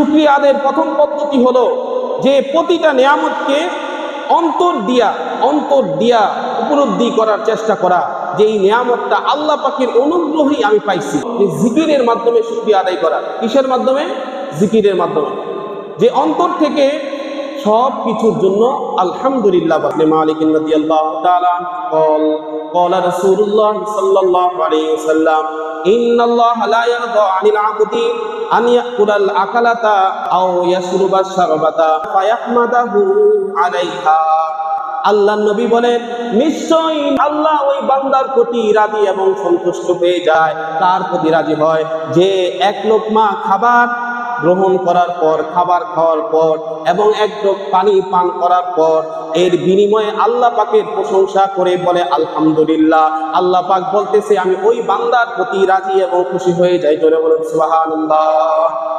শুকরিয়া আদায়ের প্রথম পদ্ধতি হলো যে প্রতিটা নিয়ামতকে অন্তর দিয়া উপলব্ধি করার চেষ্টা করা যে এই নিয়ামতটা আল্লাহ পাকের অনুগ্রহই আমি পাইছি। জিকিরের মাধ্যমে শুকরিয়া আদায় করা। কিসের মাধ্যমে? জিকিরের মাধ্যমে। যে অন্তর থেকে সব কিছুর জন্য আলহামদুলিল্লাহ বলে। মালিক রাদিয়াল্লাহু তাআলা قال رسول الله صلى الله عليه وسلم ان الله لا يرضى عن العبد ان يأكل الأكلة أو يشرب الشربة فيحمده عليها। আল্লাহ নবী বলেন, নিশ্চয়ই আল্লাহ ওই বান্দার প্রতি রাজি এবং সন্তুষ্ট হয়ে যায়, তার প্রতি রাজি হয় যে এক লোকমা খাবার গ্রহণ করার পর, খাবার খাওয়ার পর এবং এক ঢোক পানি পান করার পর এর বিনিময়ে আল্লাহ পাকের প্রশংসা করে বলে আলহামদুলিল্লাহ। আল্লাহ পাক বলতেছে আমি ওই বান্দার প্রতি রাজি এবং খুশি হয়ে যাই। জোরে বলুন সুবহানাল্লাহ।